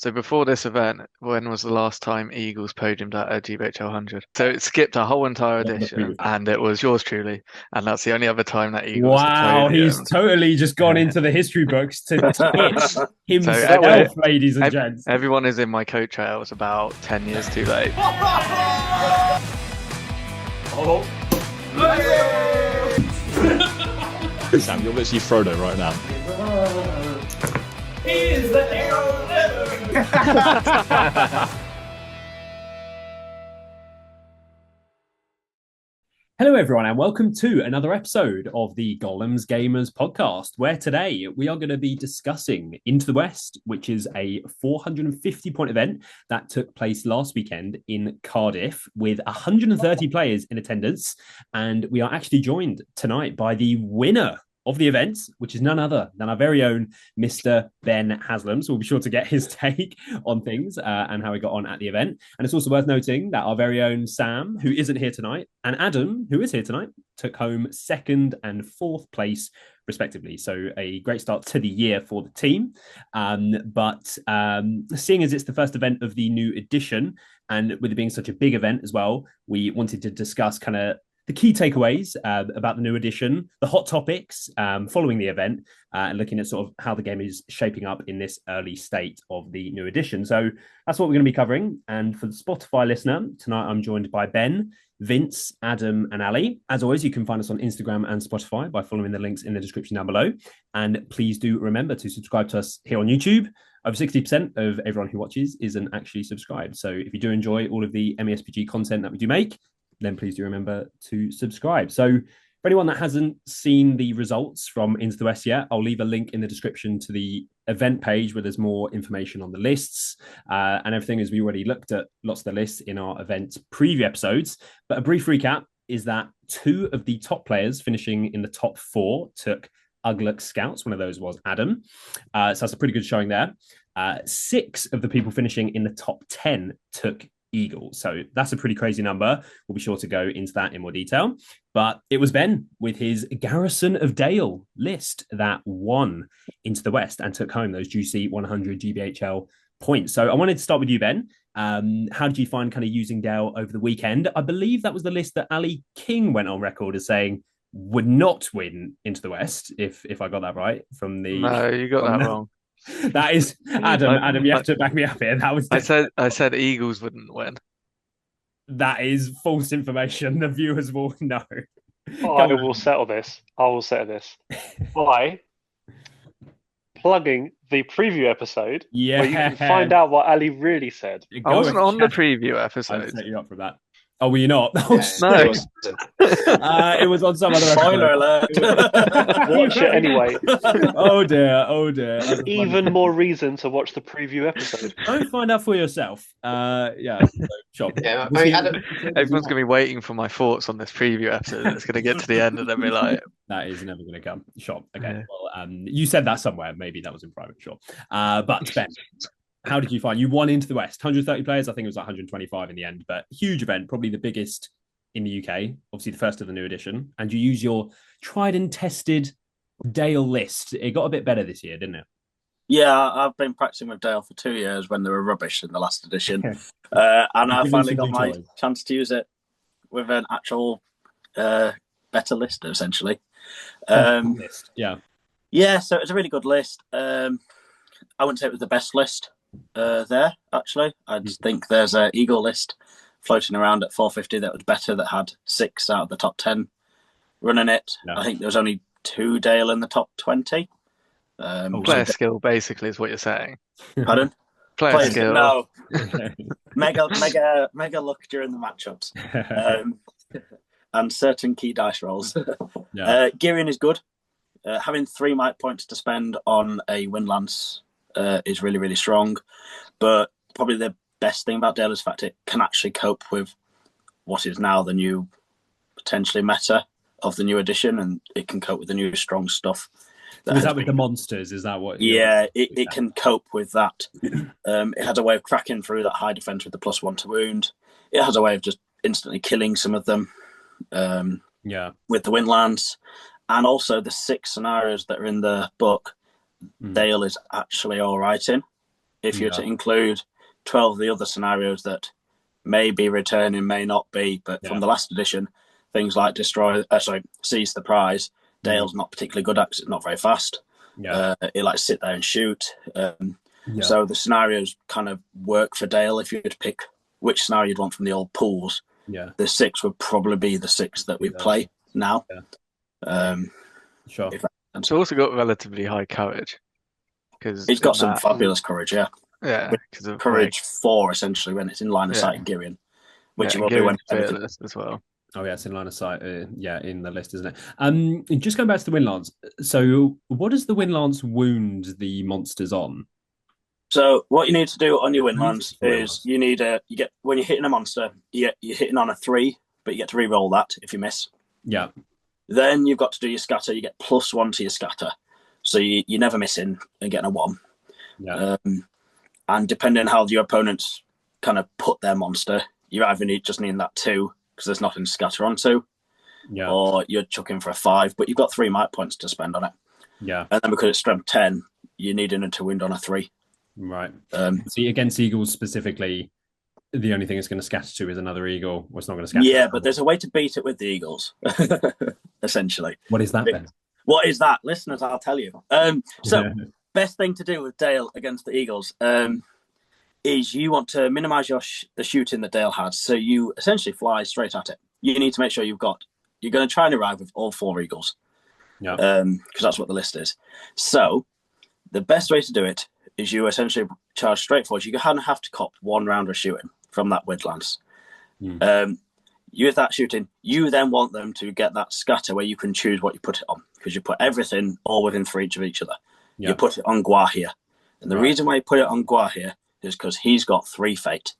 So before this event, when was the last time Eagles podiumed at a GBHL 100? So it skipped a whole entire What the edition, previous one? and it was yours truly, and that's the only other time that Eagles have Wow, he's podiumed. totally just gone into the history books to tip So That way, himself, ladies and ev- gents. everyone is in my coattails about 10 years too late. oh, Sam, you're literally Frodo right now. he's the hero. Hello, everyone, and welcome to another episode of the Gollum's Gamers podcast, where today we are going to be discussing Into the West, which is a 450-point event that took place last weekend in Cardiff with 130 players in attendance. And we are actually joined tonight by the winner of the event, which is none other than our very own Mr. Ben Haslam. So we'll be sure to get his take on things and how he got on at the event. And it's also worth noting that our very own Sam, who isn't here tonight, and Adam, who is here tonight, took home second and fourth place respectively. So a great start to the year for the team. But seeing as it's the first event of the new edition, and with it being such a big event as well, we wanted to discuss kind of the key takeaways about the new edition, the hot topics following the event, and looking at sort of how the game is shaping up in this early state of the new edition. So that's what we're going to be covering. And for the Spotify listener, tonight I'm joined by Ben, Vince, Adam, and Ali. As always, you can find us on Instagram and Spotify by following the links in the description down below. And please do remember to subscribe to us here on YouTube. Over 60% of everyone who watches isn't actually subscribed. So if you do enjoy all of the MESBG content that we do make, then please do remember to subscribe. So for anyone that hasn't seen the results from Into the West yet, I'll leave a link in the description to the event page where there's more information on the lists and everything, as we already looked at lots of the lists in our event preview episodes. But a brief recap is that two of the top players finishing in the top four took Ugluck Scouts. One of those was Adam. So that's a pretty good showing there. Six of the people finishing in the top 10 took Eagle. So that's a pretty crazy number. We'll be sure to go into that in more detail. But it was Ben with his Garrison of Dale list that won Into the West and took home those juicy 100 GBHL points. So I wanted to start with you, Ben. How did you find kind of using Dale over the weekend? I believe that was the list that Ali King went on record as saying would not win Into the West, if I got that right from the... No, you got that wrong. That is Adam, you have to back me up here. That was I said Eagles wouldn't win. That is false information. The viewers will know. I will settle this. By plugging the preview episode, Yeah, where you can find out what Ali really said. I wasn't on the preview I episode. set you up for that. Oh, were you not? No. It was on some other Spoiler episode. alert. Watch it anyway. Oh dear. Even more reason to watch the preview episode. Don't find out for yourself. Yeah, sure. Yeah, I mean, Adam, Everyone's going to be waiting for my thoughts on this preview episode. It's going to get to the end and then be like, That is never going to come. Sure. Okay. Yeah. Well, you said that somewhere. Maybe that was in private. Sure. But Ben, how did you find? You won Into the West, 130 players. I think it was 125 in the end, but huge event, probably the biggest in the UK. Obviously, the first of the new edition. And you use your tried and tested Dale list. It got a bit better this year, didn't it? yeah, I've been practicing with Dale for 2 years when they were rubbish in the last edition. Okay. And I Give me finally some got my details. chance to use it with an actual better list, essentially. List. Yeah. Yeah, so it was a really good list. I wouldn't say it was the best list there, actually. I just think there's an Eagle list floating around at 450 that was better, that had 6 out of the top 10 running it. No. I think there was only 2 Dale in the top 20. player skill, basically, is what you're saying. Pardon? Player Players, skill. no. mega luck during the matchups. And certain key dice rolls. Yeah. Gearing is good. Having 3 might points to spend on a wind lance is really, really strong. But probably the best thing about Dale is the fact it can actually cope with what is now the new, potentially meta of the new edition, and it can cope with the new strong stuff. Was that with the monsters? Is that what? Yeah, it can cope with that. It has a way of cracking through that high defense with the +1 to wound. It has a way of just instantly killing some of them with the wind lance. And also the 6 scenarios that are in the book, Dale is actually all right in. if you're to include 12 of the other scenarios that may be returning, may not be, but from the last edition, things like seize the prize, Dale's not particularly good at because it's not very fast. It likes to sit there and shoot. So the scenarios kind of work for Dale. If you were to pick which scenario you'd want from the old pools, the 6 would probably be the 6 that we play now. Sure. It's also got relatively high courage. It's got some fabulous courage, Yeah, because of courage 4 essentially when it's in line of sight in Girion, which it will do when fearless as well. Oh yeah, it's in line of sight. In the list, isn't it? Just going back to the wind lance. So, what does the wind lance wound the monsters on? So, what you need to do on your wind lance is you get when you're hitting a monster, you're hitting on a 3, but you get to re-roll that if you miss. Yeah. Then you've got to do your scatter. You get +1 to your scatter, so you're never missing and getting a 1. Yeah. And depending on how your opponents kind of put their monster, you either just need that 2 because there's nothing to scatter onto, or you're chucking for a 5, but you've got 3 might points to spend on it. Yeah. And then because it's strength 10, you're needing it to wind on a 3. Right. See, against eagles specifically, the only thing it's going to scatter to is another eagle, or it's not going to scatter. Yeah, but there's a way to beat it with the eagles, essentially. What is that, Ben? What is that? Listeners, I'll tell you. So, best thing to do with Dale against the eagles is you want to minimise the shooting that Dale had, so you essentially fly straight at it. You need to make sure you're going to try and arrive with all 4 eagles, because that's what the list is. So, the best way to do it is you essentially charge straight forward. You kind of have to cop 1 round of shooting from that wind lance. You with that shooting, you then want them to get that scatter where you can choose what you put it on, because you put everything all within 3 of each other. You put it on Guahir. And the reason why you put it on Guahir is because he's got 3 fate.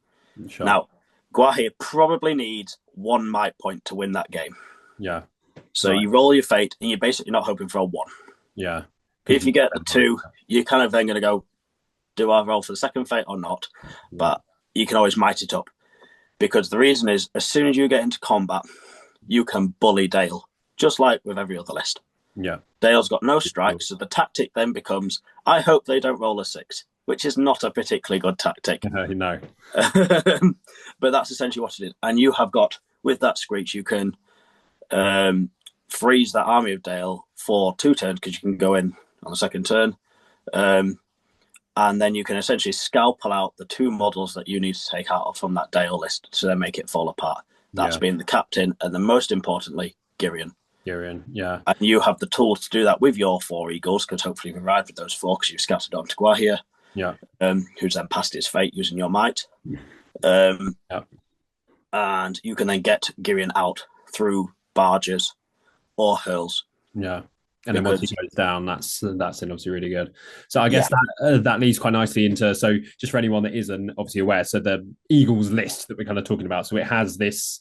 Sure. Now, Guahir probably needs 1 might point to win that game. Yeah. So you roll your fate, and you're basically not hoping for a 1. Yeah. If you get a 2, you're kind of then going to go, do I roll for the second fate or not? But you can always might it up. Because the reason is, as soon as you get into combat, you can bully Dale, just like with every other list. Yeah. Dale's got no strikes, so the tactic then becomes, I hope they don't roll a 6, which is not a particularly good tactic. No. But that's essentially what it is. And you have got, with that Screech, you can freeze that army of Dale for 2 turns, because you can go in on the second turn. And then you can essentially scalpel out the 2 models that you need to take out from that Dale list to then make it fall apart. That's being the captain, and then most importantly, Girion. Yeah. And you have the tools to do that with your 4 eagles, because hopefully you've arrived with those 4 because you've scattered onto Guahir. Yeah. Who's then passed his fate using your might. And you can then get Girion out through barges or hurls. Yeah. And then once he goes down, that's obviously really good. So I guess that leads quite nicely into, so just for anyone that isn't obviously aware, so the Eagles list that we're kind of talking about, so it has this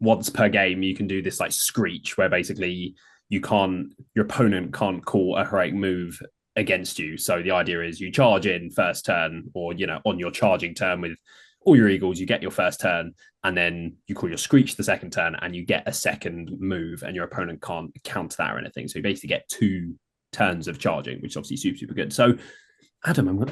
once per game you can do this like screech where basically your opponent can't call a heroic move against you. So the idea is you charge in first turn, or on your charging turn with all your eagles, you get your first turn, and then you call your screech the second turn, and you get a second move, and your opponent can't counter that or anything. So you basically get 2 turns of charging, which is obviously super, super good. So, Adam,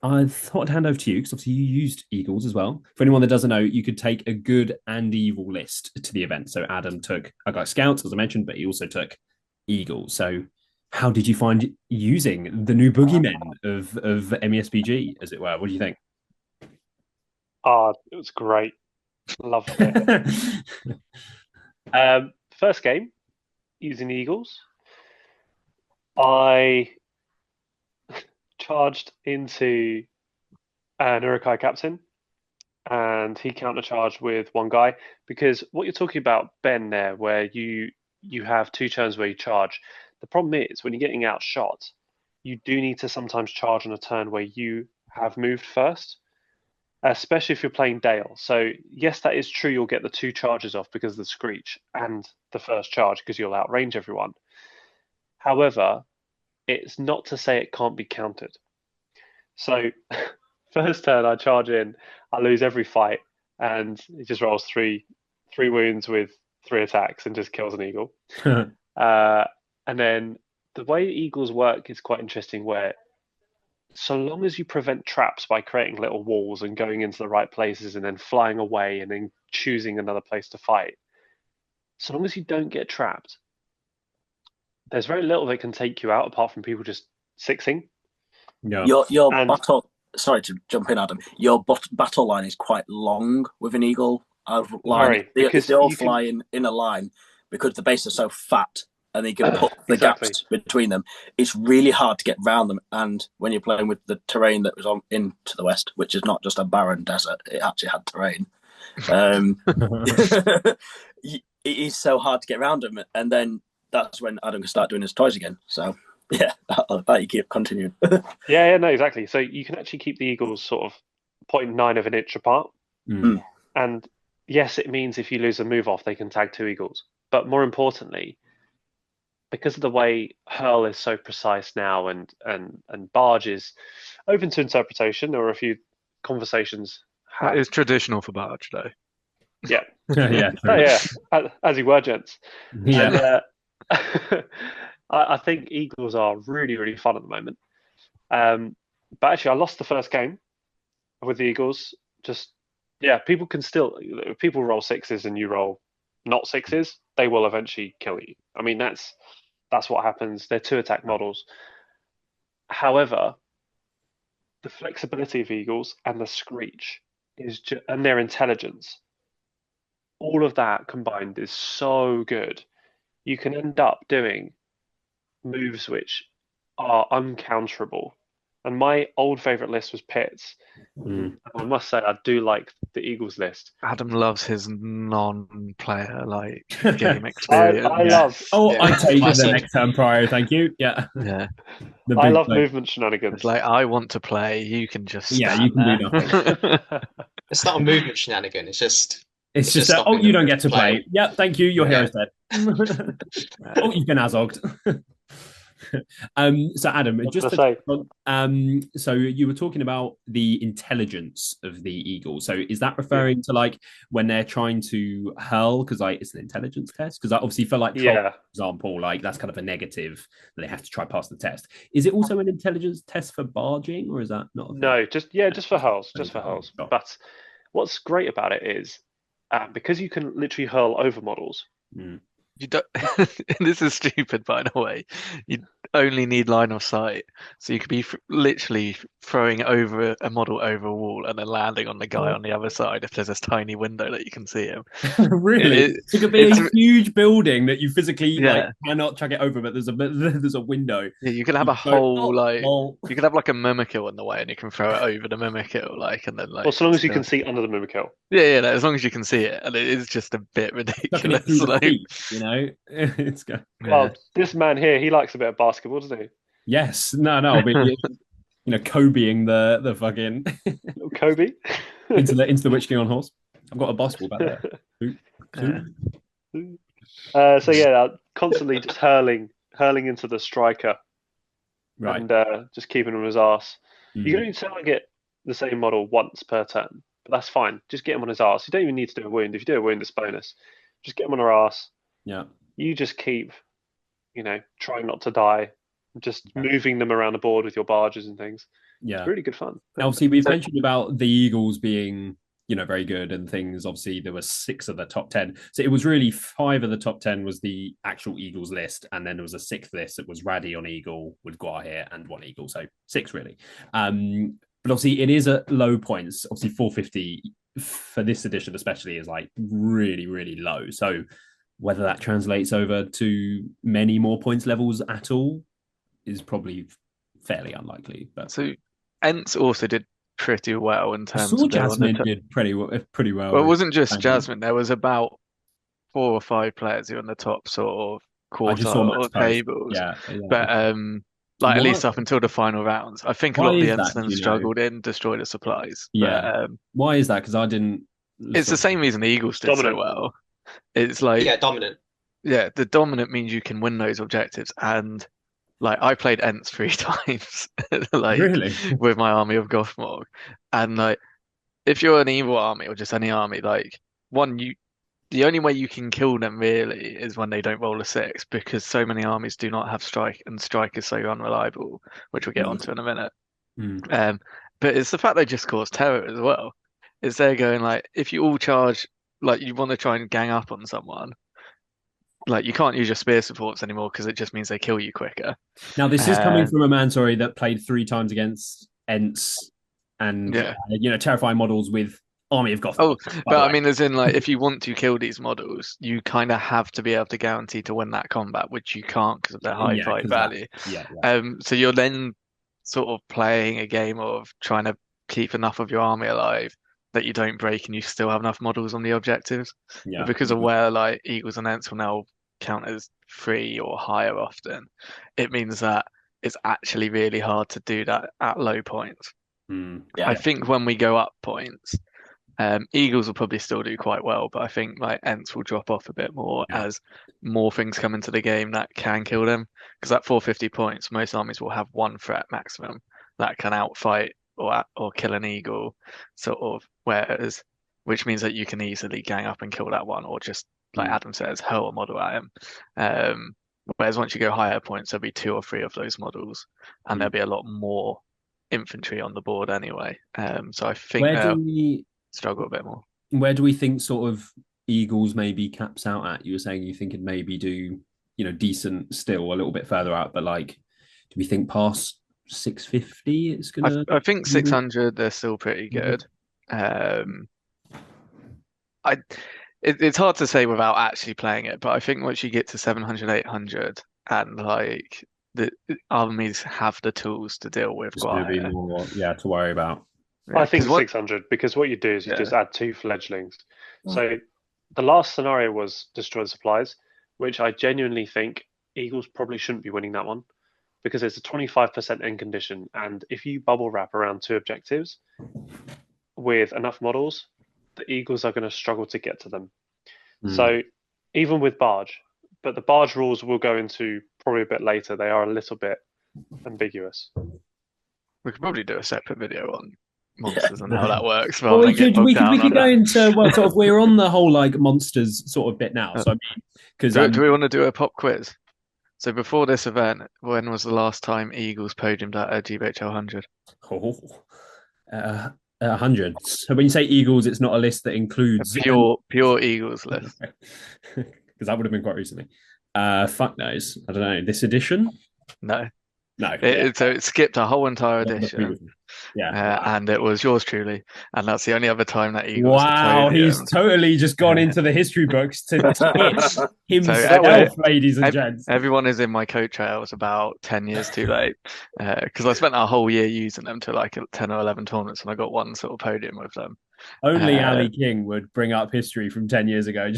I thought I'd hand over to you, because obviously you used eagles as well. For anyone that doesn't know, you could take a good and evil list to the event. So Adam took, I got scouts, as I mentioned, but he also took eagles. So how did you find using the new boogeymen of MESBG, as it were? What do you think? It was great. Loved it. First game, using the Eagles, I charged into an Urukai captain, and he countercharged with 1 guy, because what you're talking about, Ben, there, where you have 2 turns where you charge, the problem is when you're getting outshot, you do need to sometimes charge on a turn where you have moved first. Especially if you're playing Dale. So yes, that is true. You'll get the 2 charges off because of the screech and the first charge, because you'll outrange everyone. However, it's not to say it can't be countered. So first turn I charge in, I lose every fight, and it just rolls three wounds with 3 attacks and just kills an eagle. And then the way eagles work is quite interesting, where so long as you prevent traps by creating little walls and going into the right places and then flying away and then choosing another place to fight, so long as you don't get trapped, there's very little that can take you out apart from people just sixing. Yeah. Your And battle. Sorry to jump in, Adam. Your battle line is quite long with an eagle line. very, If because they all you fly can in a line, because the base are so fat and they can put the exactly. gaps between them, it's really hard to get around them. And when you're playing with the terrain that was on into the west, which is not just a barren desert, it actually had terrain. It is so hard to get around them, and then that's when Adam can start doing his toys again. So yeah, I'll let you keep continuing. Yeah, no, exactly. So you can actually keep the eagles sort of 0.9 of an inch apart. Mm. And yes, it means if you lose a move off, they can tag two eagles. But more importantly, because of the way hurl is so precise now, and barge is open to interpretation, there were a few conversations That had. is traditional for Barge, though. Yeah. Yeah. Oh yeah, as you were, gents. Yeah. And I think eagles are really, really fun at the moment. But actually, I lost the first game with the eagles. Just yeah, people can still if people roll sixes and you roll not sixes, they will eventually kill you. I mean, that's what happens. They're two attack models. However, the flexibility of eagles and the screech and their intelligence, all of that combined is so good. You can end up doing moves which are uncounterable. And my old favorite list was Pits. Mm. I must say, I do like the Eagles list. Adam loves his non-player game I experience. love Oh, Yeah, I take the classic. next turn prior. Thank you. Yeah. Yeah, The I big love play. movement shenanigans. it's like I want to play. You can just Yeah, stand you can do there. It's not a movement shenanigan. It's just It's just stopping oh, you them don't get to playing. play. Yeah, thank you. Your Yeah. hero's dead. Oh, you've been azogged. So Adam, What just did I say? so you were talking about the intelligence of the eagle. So is that referring to like when they're trying to hurl? Because like it's an intelligence test. Because obviously for like troll, Yeah. for example, like that's kind of a negative that they have to try pass the test. Is it also an intelligence test for barging, or is that not? No, just for hurls, just for hurls. Sure. But what's great about it is because you can literally hurl over models. Mm. You don't. This is stupid, by the way. You only need line of sight, so you could be literally throwing over a model over a wall and then landing on the guy on the other side if there's this tiny window that you can see him. Really? So it could be a huge building that you physically like cannot chuck it over, but there's a window. Yeah, you could have a whole you could have like a mimikill in the way, and you can throw it over the mimikill, and then Well, so long as you can see under the mimikill. Yeah, as long as you can see it, and it is just a bit ridiculous. You know, it's good. Well, this man here, he likes a bit of basketball, doesn't he? Yes, no, I mean, Kobeing the fucking Kobe into the Witch King on horse. I've got a basketball back there. So yeah, constantly just hurling into the striker, right, and just keeping him on his arse. You can only target the same model once per turn, but that's fine. Just get him on his arse. You don't even need to do a wound. If you do a wound, it's bonus. Just get him on her arse. Yeah. You just keep, trying not to die, just moving them around the board with your barges and things. Yeah. It's really good fun. Obviously, we've mentioned about the Eagles being, very good and things. Obviously, there were 6 of the top 10. So it was really 5 of the top 10 was the actual Eagles list. And then there was a 6th list that was Raddy on Eagle with Guahir and 1 Eagle. So 6 really. But obviously it is at low points. Obviously 450 for this edition especially is like really, really low. So whether that translates over to many more points levels at all is probably fairly unlikely. But so Ents also did pretty well in terms of Jasmine did pretty well. Well, it wasn't just Jasmine. There was about 4 or 5 players who were in the top sort of quartile of tables. Yeah. But at least up until the final rounds. I think a lot of the Ents struggled in Destroy the Supplies. Yeah. But, why is that? Because I didn't. It's the same reason the Eagles did so well. It's like dominant. Yeah, the dominant means you can win those objectives, and I played Ents 3 times, really? with my army of Gothmog, and if you're an evil army or just any army, the only way you can kill them really is when they don't roll a 6, because so many armies do not have strike, and strike is so unreliable, which we'll get onto in a minute. Mm. But it's the fact they just cause terror as well. Is they're going like, if you all charge, like you want to try and gang up on someone, like you can't use your spear supports anymore because it just means they kill you quicker. Now, this is coming Uh, from a man, sorry, that played 3 times against Ents and yeah. terrifying models with Army of Gotham. Oh, By but the I way, mean, as in like, if you want to kill these models, you kind of have to be able to guarantee to win that combat, which you can't because of their high yeah, fight because that, value. yeah, yeah, So you're then sort of playing a game of trying to keep enough of your army alive that you don't break and you still have enough models on the objectives. But yeah. because of where like Eagles and Ents will now count as 3 or higher often, it means that it's actually really hard to do that at low points. Mm. Yeah. I think when we go up points, Eagles will probably still do quite well, but I think like Ents will drop off a bit more Yeah. as more things come into the game that can kill them. Because at 450 points, most armies will have one threat maximum that can outfight or kill an eagle, sort of. Whereas, which means that you can easily gang up and kill that one, or just like Adam says, hurl a model at him. Whereas once you go higher points, there'll be 2 or 3 of those models, and there'll be a lot more infantry on the board anyway. So I think Where do they'll we struggle a bit more. where do we think sort of Eagles maybe caps out at? You were saying you think it'd maybe do, decent still a little bit further out, but like, do we think past 650 it's gonna? I think 600 they're still pretty good. Um, I it's hard to say without actually playing it, but I think once you get to 700, 800, and like the armies have the tools to deal with It's gonna be Guire. more, to worry about. I think 'Cause what 600 because what you do is you yeah, just add 2 fledglings. So the last scenario was destroy the supplies, which I genuinely think Eagles probably shouldn't be winning that one because it's a 25% end condition. And if you bubble wrap around 2 objectives with enough models, the Eagles are going to struggle to get to them. So even with Barge, but the Barge rules we'll go into probably a bit later. They are a little bit ambiguous. we could probably do a separate video on monsters and how that works Well, rather than get bogged down we could on go it. into sort of we're on the whole like monsters sort of bit now. So I mean, because Do we want to do a pop quiz? So before this event, when was the last time Eagles podiumed at a GBHL 100? 100. So when you say Eagles, it's not a list that A includes pure Eagles list. because that would have been quite recently. Fuck knows. I don't know. This edition? No. No. So it skipped a whole entire edition. Yeah. And it was yours truly. And that's the only other time that Eagles have Wow, he's podiumed. totally just gone into the history books to hit himself, So ladies and gents. everyone is in my coat trails about 10 years too late. Because I spent a whole year using them to like 10 or 11 tournaments and I got one sort of podium with them. Only Ali King would bring up history from 10 years ago.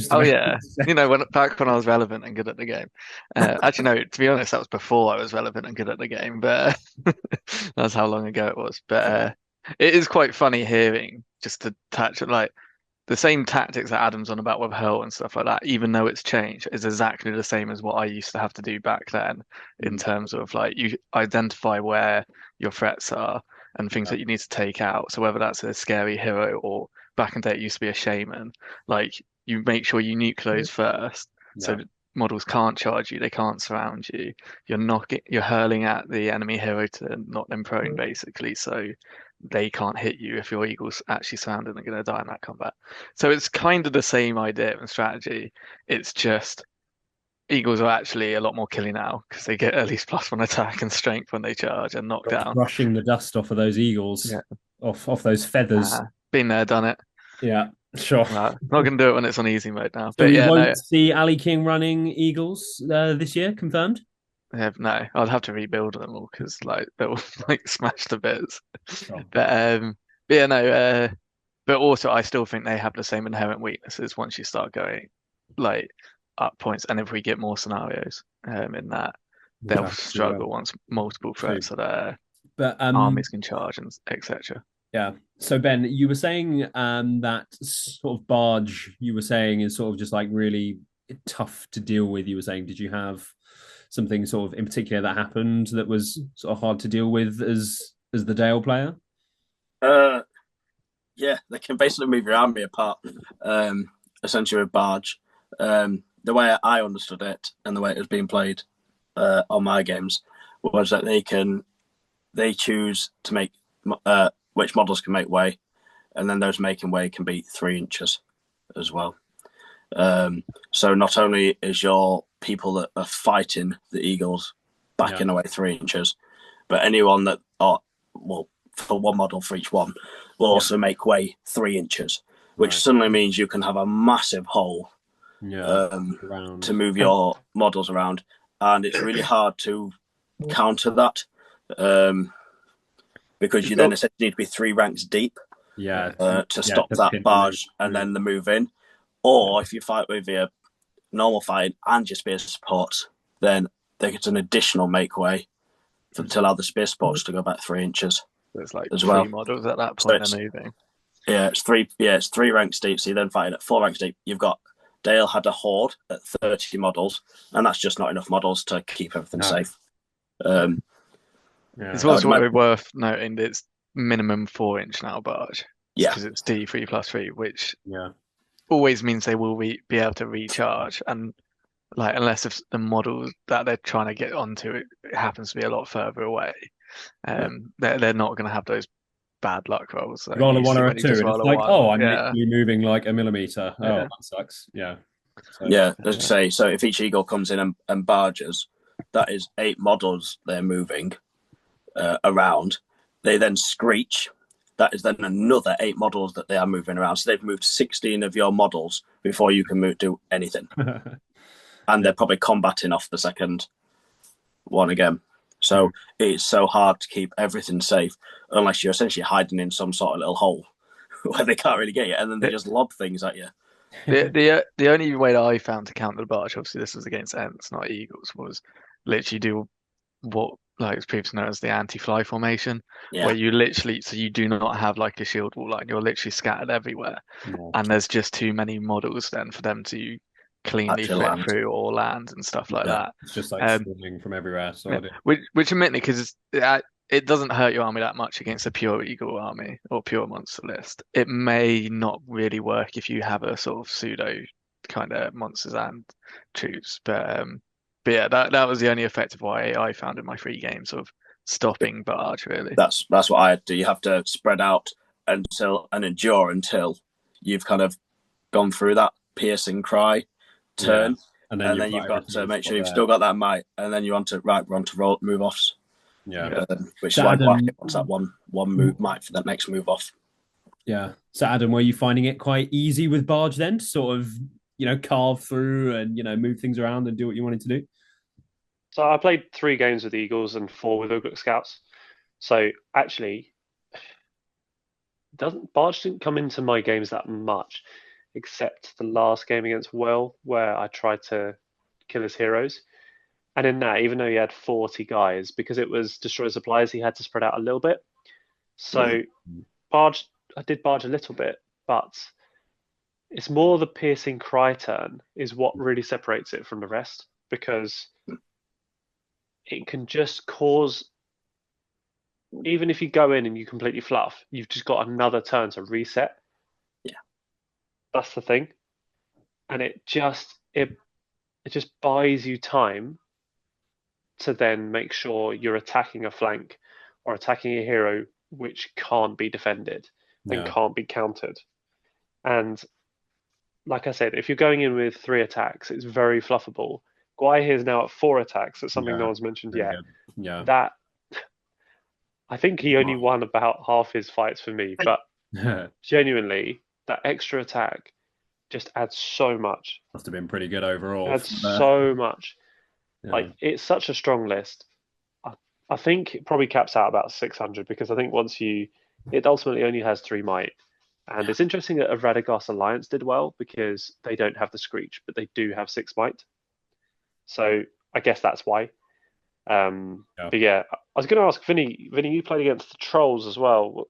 Back when I was relevant and good at the game. Actually, no, to be honest, that was before I was relevant and good at the game, but that's how long ago it was. But it is quite funny hearing just to touch like the same tactics that Adam's on about with Hurl and stuff like that, even though it's changed, is exactly the same as what I used to have to do back then in terms of like you identify where your threats are and things that you need to take out. So whether that's a scary hero or back in the day it used to be a shaman, like you make sure you nuke those first. So models can't charge you, they can't surround you. You're hurling at the enemy hero to knock them prone basically. So they can't hit you if your eagle's actually surrounded and are going to die in that combat. So it's kind of the same idea and strategy. It's just eagles are actually a lot more killy now because they get at least +1 attack and strength when they charge and knock down. Brushing the dust off of those eagles, off those feathers. Been there, done it. Yeah, sure. Not going to do it when it's on easy mode now. So but we won't see Ali King running eagles this year, confirmed? No, I'd have to rebuild them all because like they'll like smash to bits. Sure. But also I still think they have the same inherent weaknesses once you start going like up points, and if we get more scenarios in that, they'll struggle once multiple threats are there. But armies can charge and etc. Yeah. So Ben, you were saying that sort of Barge you were saying is sort of just like really tough to deal with. You were saying, did you have something sort of in particular that happened that was sort of hard to deal with as the Dale player? Yeah, they can basically move your army apart, essentially with Barge. The way I understood it and the way it was being played on my games was that they can they choose to make which models can make way, and then those making way can be 3 inches as well. So not only is your people that are fighting the eagles backing away 3 inches, but anyone that are, well, for one model for each one, will also make way 3 inches, which suddenly means you can have a massive hole to move your models around, and it's really hard to counter that because you then essentially need to be 3 ranks deep to stop that barge and then the move in. Or if you fight with your normal fight and your spear supports, then they get an additional make way to allow the spear supports to go back 3 inches. There's like as 3 well. models at that point they're moving. It's 3 ranks deep. So you're then fighting at 4 ranks deep. You've got Dale had a horde at 30 models, and that's just not enough models to keep everything safe. It's also worth noting that it's minimum 4-inch now barge. Because it's D3+3, which always means they will be able to recharge, and like unless if the model that they're trying to get onto it happens to be a lot further away, they're not going to have those bad luck rolls. Roll a 1 or a 2, and it's like, I'm literally moving like a millimeter. That sucks. Let's say, so if each eagle comes in and barges, that is 8 models they're moving around. They then screech. That is then another 8 models that they are moving around. So they've moved 16 of your models before you can do anything. And they're probably combating off the second one again. So it's so hard to keep everything safe unless you're essentially hiding in some sort of little hole where they can't really get you, and then they just lob things at you. The only way that I found to counter the barge, obviously this was against Ents, not Eagles, was literally do what like it's previously known as the anti-fly formation, where you literally, so you do not have like a shield wall line, you're literally scattered everywhere, and there's just too many models then for them to cleanly flip through or land and stuff like that. It's just like swarming from everywhere. So which admittedly, because it doesn't hurt your army that much against a pure eagle army or pure monster list. It may not really work if you have a sort of pseudo kind of monsters and troops, but yeah, that was the only effective way I found in my 3 games of stopping barge. Really, that's what I do. You have to spread out until and endure until you've kind of gone through that piercing cry turn, and then you've got to make sure you've still got that might, and then we're on to roll move offs. Which is why Black wants that one move might for that next move off. So Adam, were you finding it quite easy with barge then, to sort of carve through and move things around and do what you wanted to do? So I played 3 games with Eagles and 4 with Uguk Scouts. So actually, Barge didn't come into my games that much, except the last game against Will, where I tried to kill his heroes. And in that, even though he had 40 guys, because it was destroy supplies, he had to spread out a little bit. So Barge, I did Barge a little bit, but it's more the piercing cry turn is what really separates it from the rest, because it can just cause, even if you go in and you completely fluff, you've just got another turn to reset. That's the thing. And it just buys you time to then make sure you're attacking a flank or attacking a hero which can't be defended and can't be countered. And like I said, if you're going in with 3 attacks, it's very fluffable. Guai here is now at 4 attacks. That's something no one's mentioned yet. That, I think he only won about half his fights for me, but genuinely, that extra attack just adds so much. Must have been pretty good overall. Adds so much. Like, it's such a strong list. I think it probably caps out about 600, because I think it ultimately only has 3 might. And it's interesting that a Radagast Alliance did well, because they don't have the Screech, but they do have 6 might. So I guess that's why. But yeah, I was going to ask Vinny, you played against the Trolls as well.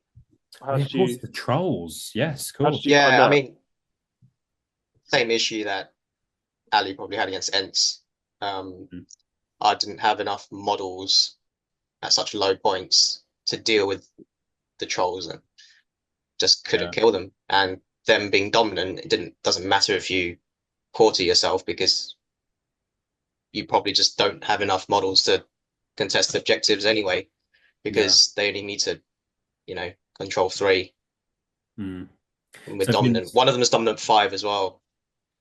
Of course, the Trolls. Yes, cool. Yeah, I mean, same issue that Ali probably had against Ents. I didn't have enough models at such low points to deal with the Trolls, and just couldn't kill them. And them being dominant, doesn't matter if you quarter yourself, because you probably just don't have enough models to contest objectives anyway. because they only need to, control 3. Mm. And with So dominant, Vince- one of them is dominant 5 as well.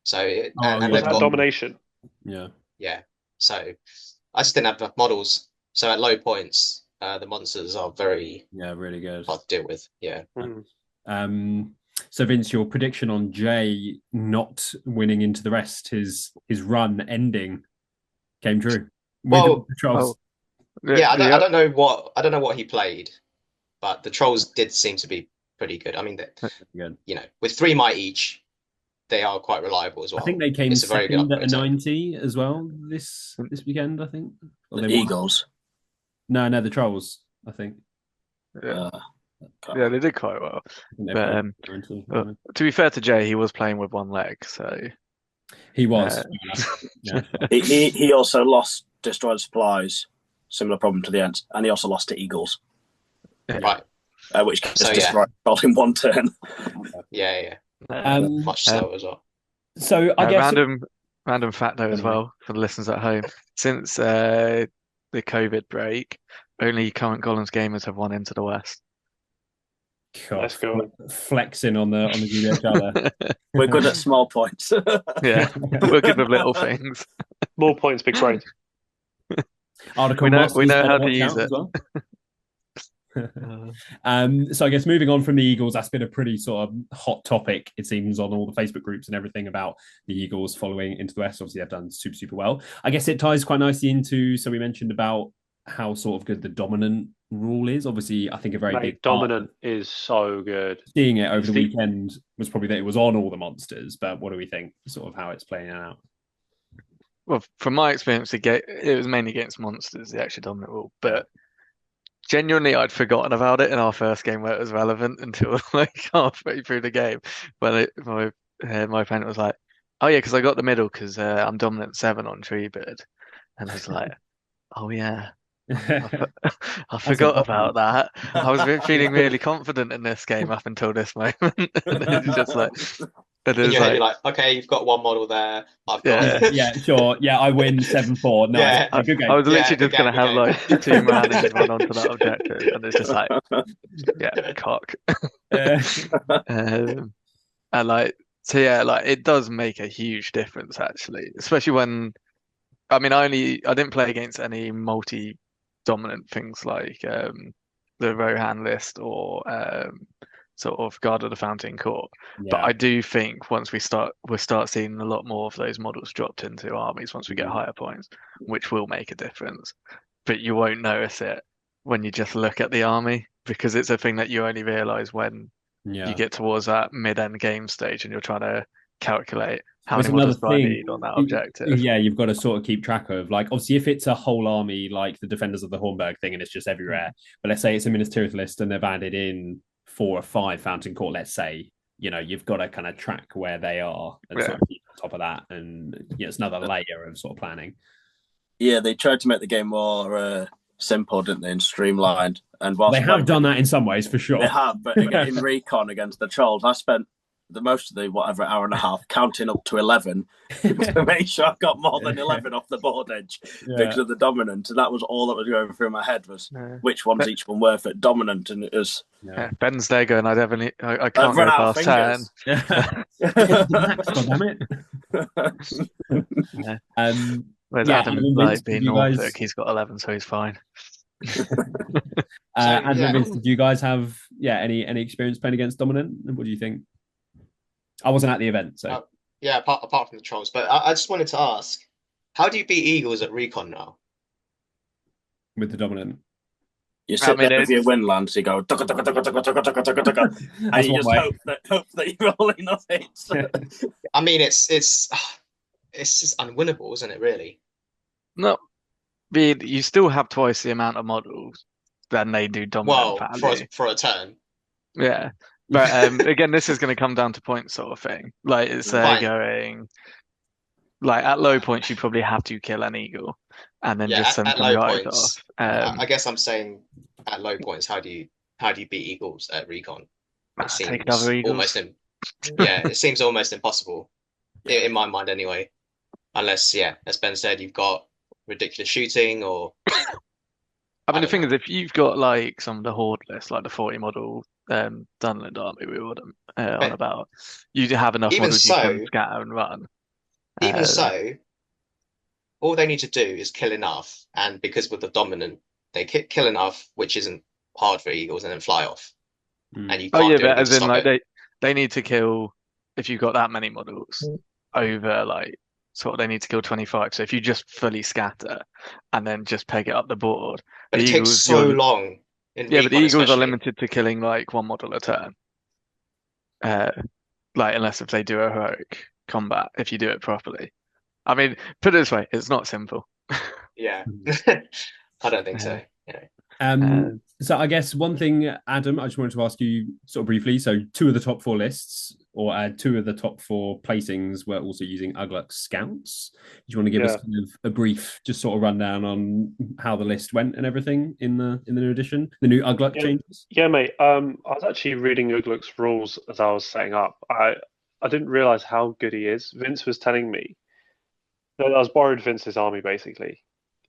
So yeah. and Was they've that got domination? Yeah. yeah. So I just didn't have enough models. So at low points, the monsters are very Really good. hard to deal with. Yeah. So Vince, your prediction on Jay not winning into the rest, his run ending, came true with Well, the trolls. yeah, I don't know what he played, but the trolls did seem to be pretty good. I mean, Good. with 3 might each, they are quite reliable as well. I think they came It's a very good second at a upgrade tech. 90 as well this weekend, I think. Or The they won. Eagles. No, the trolls, I think. Yeah, they did quite well. They But played 90. to be fair to Jay, he was playing with one leg, so He was. Yeah. He also lost destroyed supplies, similar problem to the Ents, and he also lost to Eagles, Right. which just destroyed all in one turn. Yeah. Um, Much slower as well. So I guess random fact though as well for the listeners at home. Since the COVID break, only current Gollum's gamers have won into the West. Let's go. Flexing on the GBHR there. We're good at small points. Yeah, we're good with little things. More points, big brains. We know how to use it. Well. So I guess moving on from the Eagles, that's been a pretty sort of hot topic, it seems, on all the Facebook groups and everything about the Eagles following into the West. Obviously, they've done super well. I guess it ties quite nicely into, so we mentioned about how sort of good the dominant rule is. Obviously, I think a very big dominant is so good. Seeing it over the weekend was probably that it was on all the monsters, but what do we think, sort of how it's playing out? Well, from my experience, it was mainly against monsters, the actual dominant rule, but genuinely, I'd forgotten about it in our first game where it was relevant until like halfway through the game when my opponent was like, "Oh yeah, because I got the middle because I'm dominant 7 on Treebird," and I was like, "Oh yeah, I forgot about that. I was feeling really confident in this game up until this moment." And it's just like, in your head, you're like, okay, you've got one model there. I've got yeah, sure. Yeah, I win 7-4. No, yeah, good game. I was literally just going to have like 2 man and just run onto that objective, and it's just like, yeah, cock. And like, so yeah, like it does make a huge difference actually, especially when, I mean, I didn't play against any multi-dominant things like the Rohan list or sort of Guard of the Fountain Court. Yeah. But I do think once we'll start seeing a lot more of those models dropped into armies once we get higher points, which will make a difference. But you won't notice it when you just look at the army, because it's a thing that you only realize when you get towards that mid-end game stage and you're trying to calculate how many models do I need on that objective. Yeah, you've got to sort of keep track of, like, obviously if it's a whole army like the Defenders of the Hornburg thing and it's just everywhere, but let's say it's a Ministerial list and they've added in 4 or 5 Fountain Court, let's say, you've got to kind of track where they are and sort of keep on top of that, and it's another layer of sort of planning. Yeah, they tried to make the game more simple, didn't they, and streamlined. And whilst they have done that in some ways, for sure. They have, but in Recon against the Trolls, I spent the most of the hour and a half counting up to 11 to make sure I got more than 11 off the board edge because of the dominant, and that was all that was going through my head was which one's each one worth it, dominant, and it was Ben's there going, I can't go past 10. God damn it. Whereas Adam, like being Norfolk, he's got 11, so he's fine. Vince, do you guys have any experience playing against dominant? What do you think? I wasn't at the event, so apart from the Trolls, but I just wanted to ask, how do you beat Eagles at Recon now? With the dominant, you sit there with your Windlands, you go and you just hope that you're rolling enough hits. I mean, it's just unwinnable, isn't it? Really? No, you still have twice the amount of models than they do dominant. Well, for a turn. Yeah. But again, this is going to come down to points sort of thing. Like it's going, like at low points, you probably have to kill an eagle, and then just send some guys off. I guess I'm saying at low points, how do you beat eagles at Recon? It seems take another eagle. It seems almost impossible in my mind, anyway. Unless, as Ben said, you've got ridiculous shooting or I mean, the don't thing know. is, if you've got like some of the horde lists, like the 40 model Dunland army we were on But about, you have enough even models you can so, scatter and run. even Um, so, all they need to do is kill enough, and because with the dominant, they kill enough, which isn't hard for eagles, and then fly off, and you oh can't yeah, do but anything as to in stop like it. they need to kill if you've got that many models over like sort of they need to kill 25. So if you just fully scatter and then just peg it up the board, the But it takes Eagles, so long in yeah, but the recon, Eagles are especially. limited to killing like one model a turn. Uh, like unless if they do a heroic combat, if you do it properly. I mean, put it this way, it's not simple. Yeah, Mhm. I don't think Uh, so. Yeah. uh, So I guess one thing, Adam, I just wanted to ask you sort of briefly. So two of the top four lists, or two of the top four placings, were also using Ugluk scouts. Do you want to give us Yeah. kind of a brief, just sort of rundown on how the list went and everything in the new edition, the new Ugluk Yeah, changes? yeah, mate. I was actually reading Ugluk's rules as I was setting up. I didn't realize how good he is. Vince was telling me that I was borrowed Vince's army basically,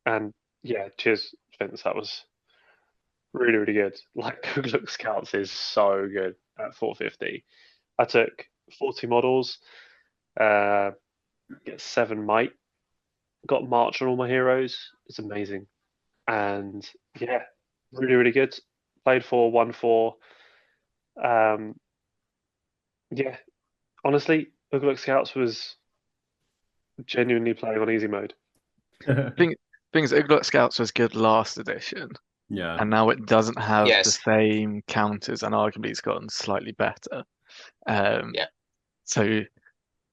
and yeah, cheers, Vince. That was really, really good. Like Ugluk Scouts is so good at 450. I took 40 models, uh, get 7 might, got March on all my heroes. It's amazing, and yeah, really, really good. Played for 1-4. Um, yeah, honestly, Ugluk Scouts was genuinely playing on easy mode. thing things Iglot Scouts was good last edition, Yeah. and now it doesn't have the Yes. same counters, and arguably it's gotten slightly better. Um, Yeah. so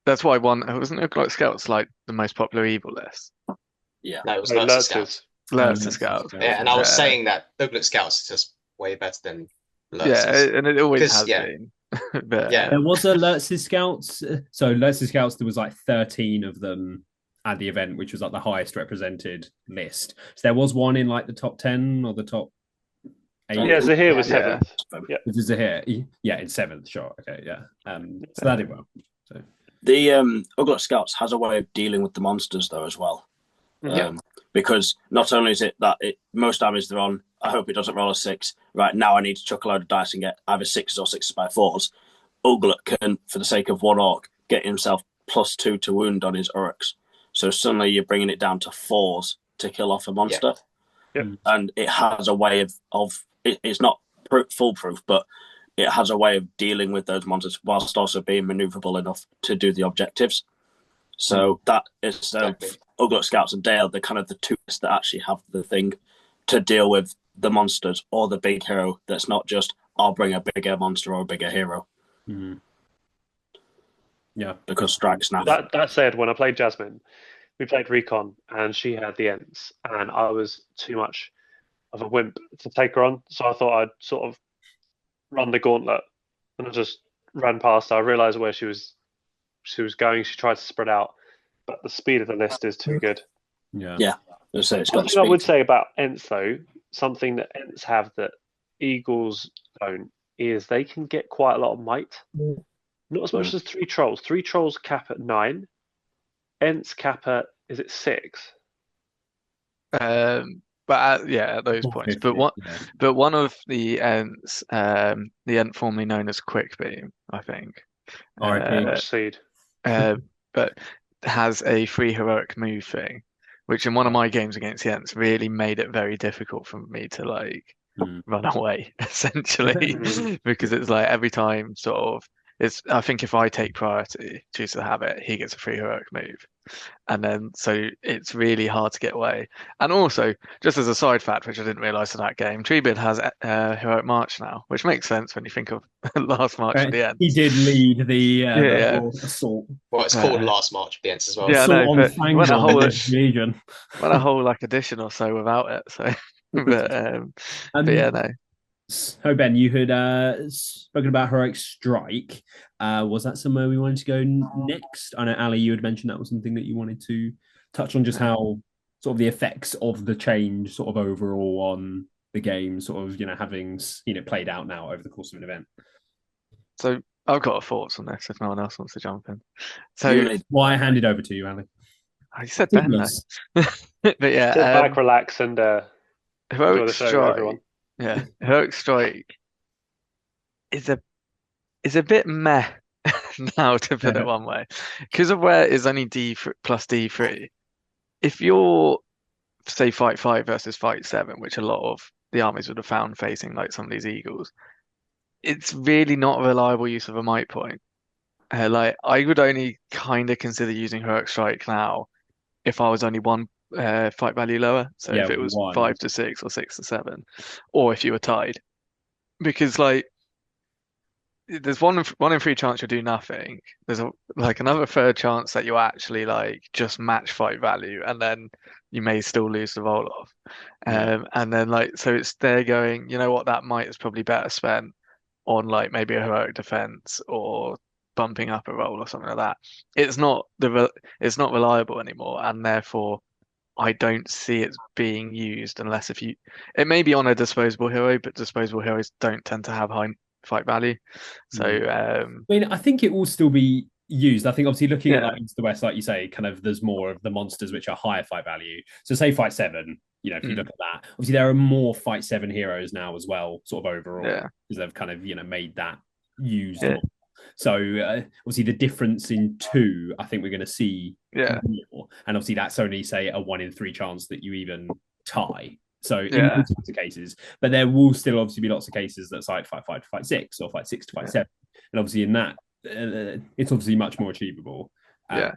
that's why one wasn't Iglot Scouts like the most popular evil list. Yeah. No, it was No, Lurtzer Lurtzers. Scouts. Lurster Let's just Scouts. go. Yeah, and I was Uh, saying that Ugluk Scouts is just way better than yeah, Lurtzers. and it always Because has yeah, been. But yeah, There was a Lurtz's Scouts. So Lurtz's Scouts, there was like 13 of them at the event, which was like the highest represented list. So there was one in like the top 10 or the top 8. Yeah, Zahir was yeah, seventh. Yeah, Which is a hit. Yeah, in seventh, sure. Okay, yeah. So that did well. So The Ugly Scouts has a way of dealing with the monsters though as well. Yeah. Because not only is it that most damage they're on, I hope it doesn't roll a 6. Right now, I need to chuck a load of dice and get either 6s or 6s by 4s. Uglut can, for the sake of one orc, get himself +2 to wound on his Uruks. So suddenly you're bringing it down to 4s to kill off a monster. Yep. And it has a way of it's not foolproof, but it has a way of dealing with those monsters whilst also being maneuverable enough to do the objectives. So that is exactly. Uglut Scouts and Dale, they're kind of the two that actually have the thing to deal with the monsters or the big hero that's not just, I'll bring a bigger monster or a bigger hero. Yeah. Because strike snap. that said, when I played Jasmine, we played Recon, and she had the Ents, and I was too much of a wimp to take her on, so I thought I'd sort of run the gauntlet, and I just ran past her. I realised where she was going. She tried to spread out, but the speed of the list is too good. Yeah. So it's got One the thing I would speed. say about Ents, though, something that Ents have that Eagles don't, is they can get quite a lot of might. Not as much as 3 trolls. 3 trolls cap at 9. Ents cap at, is it 6? but at those points. 450, But one of the Ents, the Ent formerly known as Quick Beam, I think, RIP. Much seed. but has a free heroic move thing, which in one of my games against the Ents really made it very difficult for me to like run away, essentially, because it's like every time sort of I think if I take priority, choose to have it, he gets a free heroic move. And then so it's really hard to get away. And also, just as a side fact, which I didn't realize in that game, Treebeard has heroic march now, which makes sense when you think of last march at the end. He did lead the Yeah. whole assault. Well, it's called Last March of the Ents as well. Yeah, I know, Assault on but went a whole Legion. went a whole like edition or so without it. So, but yeah, no. So Ben, you had spoken about Heroic Strike. Was that somewhere we wanted to go next? I know Ali, you had mentioned that was something that you wanted to touch on, just how sort of the effects of the change sort of overall on the game, sort of having played out now over the course of an event. So I've got thoughts on this if no one else wants to jump in. So why I hand it over to you, Ali. I said Ben though. But yeah, Sit back, relax, and Enjoy Heroic the show, Strike. everyone. Yeah, Heroic Strike is a bit meh now, to put it one way, because of where it's only plus D3. If you're say fight 5 versus fight 7, which a lot of the armies would have found facing like some of these eagles, it's really not a reliable use of a might point. Like I would only kind of consider using Heroic Strike now if I was only one fight value lower. So Yeah, if it was one. 5 to 6 or 6 to 7, or if you were tied, because like there's one in 3 chance you'll do nothing. There's like another third chance that you actually like just match fight value, and then you may still lose the roll off. And then like so it's there going, you know what, that might is probably better spent on like maybe a heroic defense or bumping up a roll or something like that. It's not reliable anymore, and therefore I don't see it being used unless if you it may be on a disposable hero, but disposable heroes don't tend to have high fight value. So I mean, I think it will still be used. I think obviously looking at yeah, like Into the West, like you say, kind of there's more of the monsters which are higher fight value. So say fight 7, you know, if you look at that, obviously there are more fight 7 heroes now as well, sort of overall, yeah, because they've kind of, you know, made that used yeah, more. So obviously the difference in 2, I think we're going to see yeah, more. And obviously that's only say a 1 in 3 chance that you even tie. So in yeah, those sorts of cases, but there will still obviously be lots of cases that's like fight 5 to fight 6 or fight 6 to fight yeah, 7. And obviously in that, it's obviously much more achievable. yeah.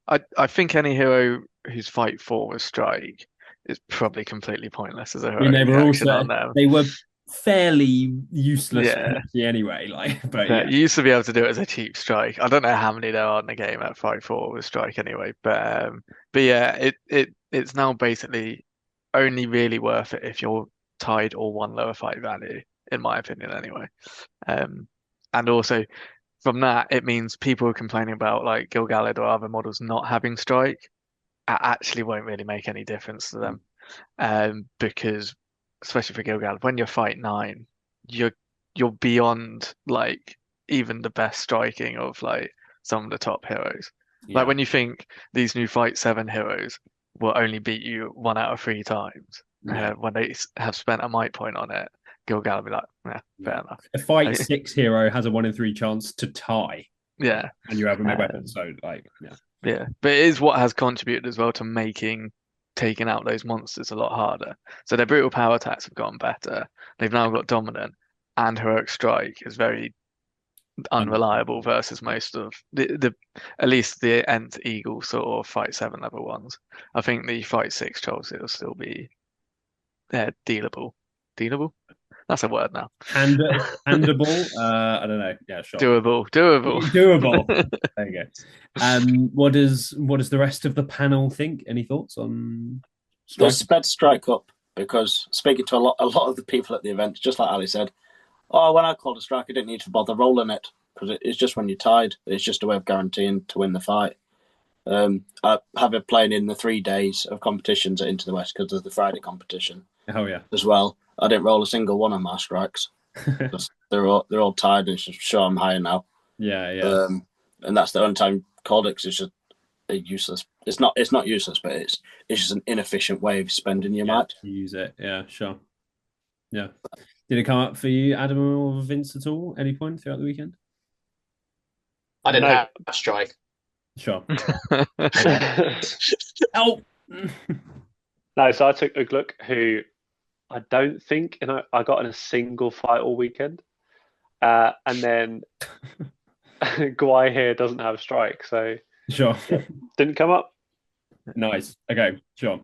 I think any hero who's fight 4 with strike is probably completely pointless as a I mean, they heroic were action also on them. they were fairly useless Yeah. anyway. Like, but Yeah, yeah, you used to be able to do it as a cheap strike. I don't know how many there are in the game at fight 4 with strike anyway, but yeah, it's now basically only really worth it if you're tied or one lower fight value, in my opinion anyway. Um, and also from that, it means people are complaining about like Gil-galad or other models not having strike. It actually won't really make any difference to them. Because especially for Gil-galad, when you're fight 9, you're you're beyond like even the best striking of like some of the top heroes. Like yeah, when you think these new fight 7 heroes will only beat you 1 out of 3 times, yeah. when they have spent a might point on it, Gil-galad will be like, yeah, Yeah. fair enough. A fight 6 hero has a 1 in 3 chance to tie, Yeah. and you have a mid weapon. Um, So like, yeah, Yeah, but it is what has contributed as well to making taking out those monsters a lot harder. So their brutal power attacks have gotten better. They've now got dominant, and heroic strike is very unreliable versus most of the at least the Ent Eagle sort of fight 7 level ones. I think the fight 6 trolls it'll still be dealable. Dealable? That's a word now. handable. I don't know. Yeah, sure. Doable. Doable. There you go. What does the rest of the panel think? Any thoughts on Let's sped strike up, because speaking to a lot of the people at the event, just like Ali said, oh, when I called a strike, I didn't need to bother rolling it, because it's just when you're tied. It's just a way of guaranteeing to win the fight. I have it playing in the 3 days of competitions at Into the West because of the Friday competition. Oh yeah, as well. I didn't roll a single one of my strikes. they're all tied and sure I'm higher now. Yeah. And that's the only time Codex is just a useless. It's not useless, but it's just an inefficient way of spending your might. Use it. Yeah, sure. Yeah. Did it come up for you, Adam or Vince, at all? Any point throughout the weekend? I didn't have strike. Sure. Oh. No, so I took Ugluk, who I don't think I got in a single fight all weekend. And then Guai here doesn't have strike, so sure. didn't come up. Nice. Okay, sure.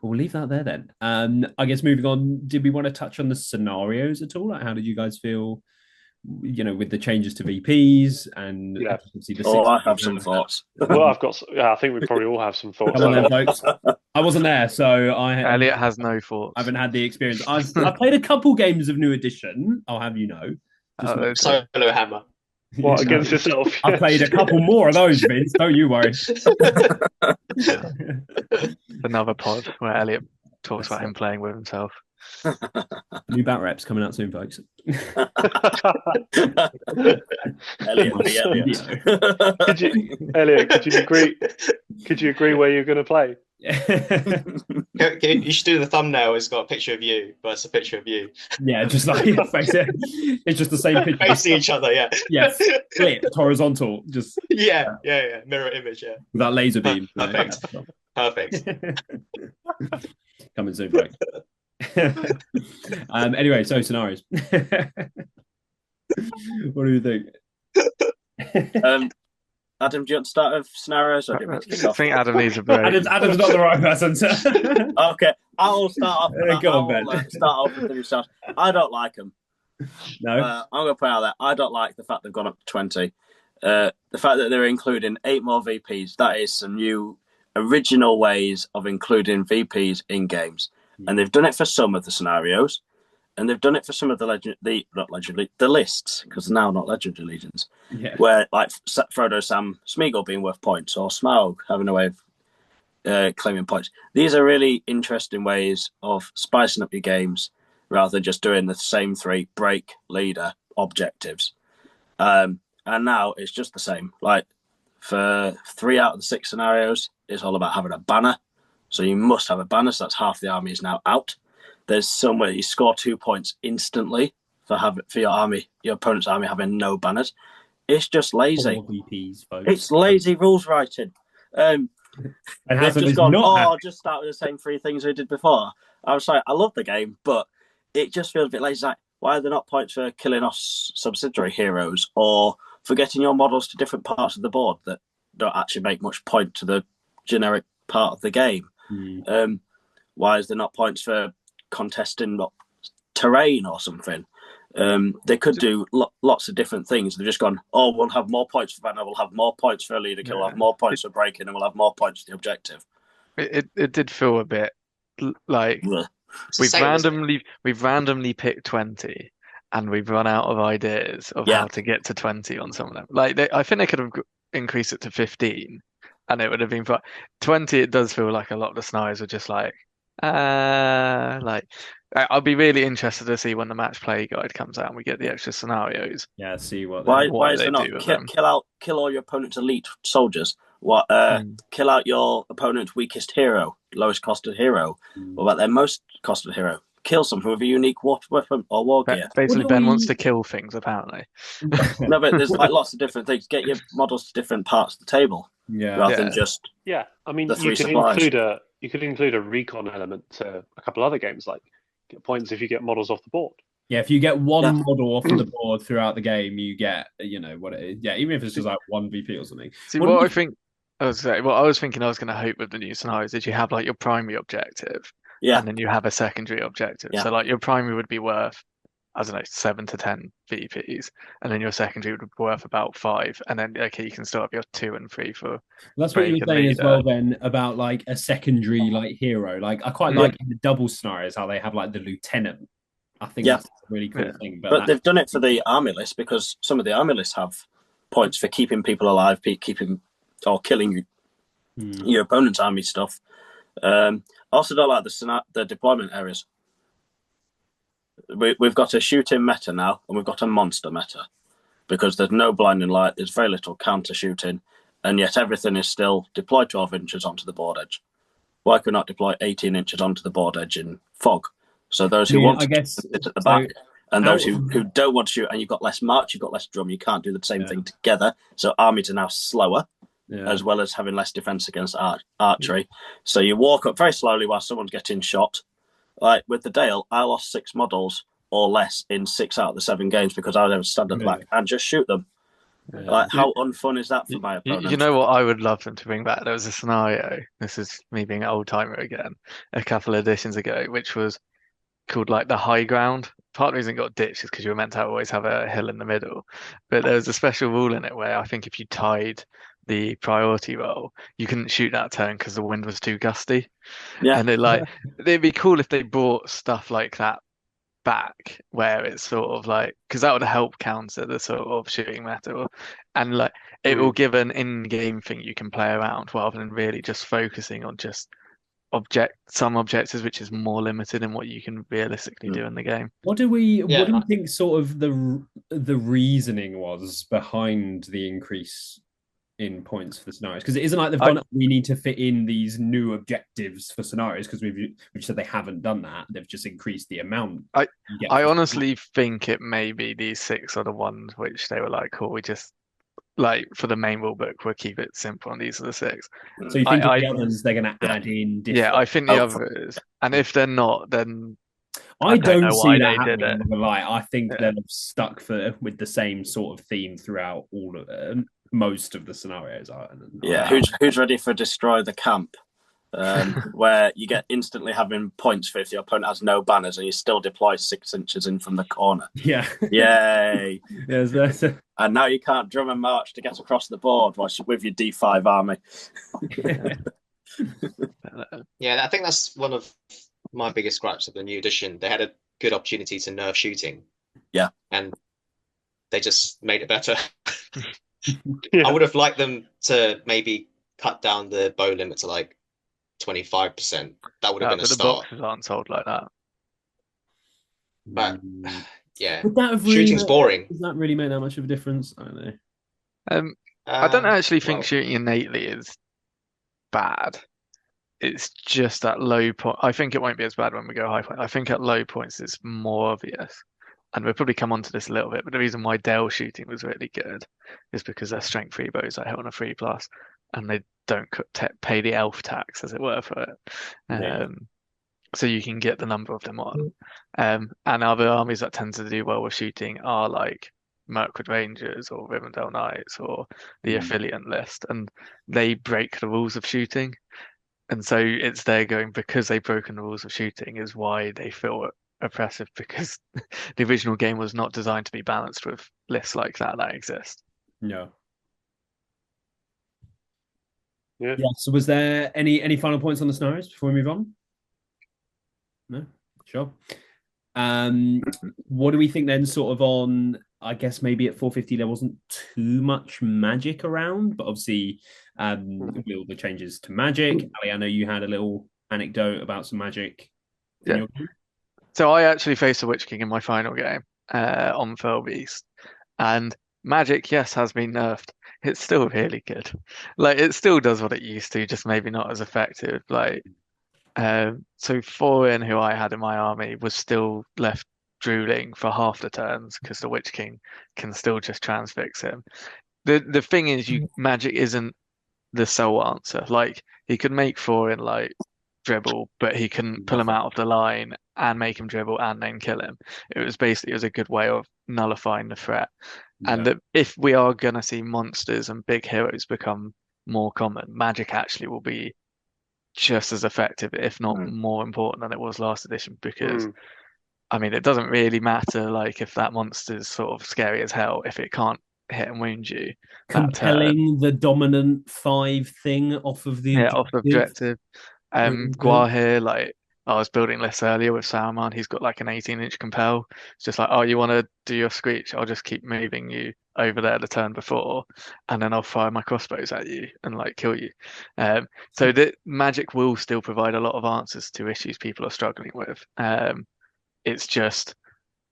We'll leave that there then. I guess moving on, did we want to touch on the scenarios at all? Like, how did you guys feel, you know, with the changes to VPs and obviously the I have some thoughts. Well, I think we probably all have some thoughts. Come on then, folks. I wasn't there, so Elliot has no thoughts. I haven't had the experience. I've played a couple games of New Edition, I'll have you know. Solo hammer. What, against yourself? I've played a couple more of those, Vince. Don't you worry. Another pod where Elliot talks about him playing with himself. New bat reps coming out soon, folks. Elliot, the Elliot. Elliot, could you agree where you're going to play? You should do the thumbnail. It's got a picture of you, but it's a picture of you. Yeah, just like it's just the same picture. Facing each other, yeah. Yeah, flipped, horizontal, just yeah, mirror image, yeah. With that laser beam. Perfect. Perfect. Coming soon, folks. Anyway, so scenarios. What do you think? Adam, do you want to start with scenarios? Or do you want me to kick I off? think Adam needs a break. Adam's not the right person. Okay, I'll start off. Go on, Ben. Start off with the results. I don't like them. No, I'm going to put out there. I don't like the fact they've gone up to 20. The fact that they're including 8 more VPs. That is some new original ways of including VPs in games, and they've done it for some of the scenarios, and they've done it for some of the lists, because now not legendary legions, where like Frodo, Sam, Smeagol being worth points, or Smaug having a way of claiming points. These are really interesting ways of spicing up your games rather than just doing the same 3 break, leader, objectives. And now it's just the same. Like for 3 out of the 6 scenarios, it's all about having a banner. So you must have a banner, so that's half the army is now out. There's somewhere you score 2 points instantly for your army, your opponent's army having no banners. It's just lazy. VPs, folks. It's lazy rules writing. They've just gone, I'll just start with the same 3 things we did before. I was like, I love the game, but it just feels a bit lazy. Like, why are there not points for killing off subsidiary heroes, or for getting your models to different parts of the board that don't actually make much point to the generic part of the game? Why is there not points for contesting terrain or something? They could do lots of different things. They've just gone, we'll have more points for banner, we'll have more points for a leader kill, we'll have more points for breaking, and we'll have more points for the objective. It did feel a bit like we've randomly picked 20, and we've run out of ideas of how to get to 20 on some of them. Like I think they could have increased it to 15, and it would have been fun. 20, it does feel like a lot of the scenarios are just like I'll be really interested to see when the match play guide comes out and we get the extra scenarios. Yeah, see what why is it not kill all your opponent's elite soldiers? Kill out your opponent's weakest hero, lowest costed hero. What about their most costed hero? Kill something with a unique weapon or war gear. Basically, Ben wants to kill things, apparently. No, but there's like lots of different things. Get your models to different parts of the table, rather than just I mean, the 3 supplies. You could include a recon element to a couple other games, like get points if you get models off the board. Yeah, if you get one model off of the board throughout the game, you get, what it is. Yeah, even if it's just like 1 VP or something. See, what I was thinking I was going to hope with the new scenarios is you have like your primary objective, and then you have a secondary objective. So like your primary would be worth, I don't know, 7 to 10 VPs, and then your secondary would be worth about 5, and then you can still have your 2 and 3 for. That's what you were saying as well, Ben, about like a secondary like hero. Like I quite like in the double scenarios how they have like the lieutenant. I think that's a really cool thing. But they've done it for the army list, because some of the army lists have points for keeping people alive, keeping or killing your opponent's army stuff. Also don't like the deployment areas. We've got a shooting meta now, and we've got a monster meta, because there's no blinding light, there's very little counter shooting, and yet everything is still deploy 12 inches onto the board edge. Why could we not deploy 18 inches onto the board edge in fog? So those who want to sit at the back, and those who don't want to shoot, and you've got less march, you've got less drum, you can't do the same thing together. So armies are now slower, as well as having less defense against archery. So you walk up very slowly while someone's getting shot. Like with the Dale, I lost 6 models or less in 6 out of the 7 games because I was able to stand at the back and just shoot them. Like, how unfun is that for my opponent? You know what I would love them to bring back? There was a scenario, this is me being an old timer again, a couple of editions ago, which was called like the high ground. Part of the reason it got ditched is because you were meant to always have a hill in the middle. But there was a special rule in it where I think if you tied the priority roll, you couldn't shoot that turn because the wind was too gusty. And it'd be cool if they brought stuff like that back, where it's sort of like, because that would help counter the sort of shooting meta, and like it will give an in-game thing you can play around rather than really just focusing on just some objectives, which is more limited in what you can realistically do in the game. What do we Yeah. think sort of the reasoning was behind the increase in points for the scenarios? Because it isn't like they've gone, we need to fit in these new objectives for scenarios, because we've said they haven't done that. They've just increased the amount. I honestly think it may be these 6 are the ones which they were like, cool, we just like for the main rule book, we'll keep it simple, and these are the 6. So you think the others they're going to add in different? Yeah, I think the others, and if they're not, then I don't know see why that they did happening. it. I'm not gonna lie. I think they're stuck with the same sort of theme throughout all of most of the scenarios. Yeah, who's ready for Destroy the Camp? Where you get instantly having points for if your opponent has no banners and you still deploy 6 inches in from the corner. Yeah. Yay. Yes, and now you can't drum and march to get across the board with your D5 army. Yeah, I think that's one of my biggest gripes of the new edition. They had a good opportunity to nerf shooting. Yeah. And they just made it better. Yeah. I would have liked them to maybe cut down the bow limit to like 25%. That would have been a but the start. boxes aren't sold like that. But yeah, would that have shooting's boring. Does that really make that much of a difference? I don't know. I don't actually think shooting innately is bad. It's just that low point. I think it won't be as bad when we go high point. I think at low points it's more obvious. And we'll probably come on to this a little bit, but the reason why Dell shooting was really good is because they're strength 3 bows that hit on a 3+, and they don't pay the elf tax, as it were, for it. So you can get the number of them on. And other armies that tend to do well with shooting are like Mirkwood Rangers or Rivendell Knights or the affiliate list, and they break the rules of shooting. And so it's there going, because they've broken the rules of shooting is why they feel oppressive, because the original game was not designed to be balanced with lists like that exist. No. Yeah. So was there any final points on the scenarios before we move on? No? Sure. What do we think then sort of on, I guess maybe at 450 there wasn't too much magic around, but obviously with all the changes to magic, Ali, I know you had a little anecdote about some magic. Yeah. So I actually faced a Witch King in my final game on Fell Beast, and magic, yes, has been nerfed. It's still really good. Like, it still does what it used to, just maybe not as effective. Like, so Thorin, who I had in my army, was still left drooling for half the turns because the Witch King can still just transfix him. The thing is, magic isn't the sole answer. Like, he could make Thorin like dribble, but he couldn't pull him out of the line and make him dribble and then kill him. It was a good way of nullifying the threat. And if we are gonna see monsters and big heroes become more common, magic actually will be just as effective, if not more important than it was last edition, because I mean, it doesn't really matter like if that monster's sort of scary as hell if it can't hit and wound you. Compelling the dominant 5 thing off of the objective. Guar here, like I was building lists earlier with Saruman, he's got like an 18-inch compel. It's just like, oh, you want to do your screech? I'll just keep moving you over there the turn before, and then I'll fire my crossbows at you and like kill you. So the magic will still provide a lot of answers to issues people are struggling with. It's just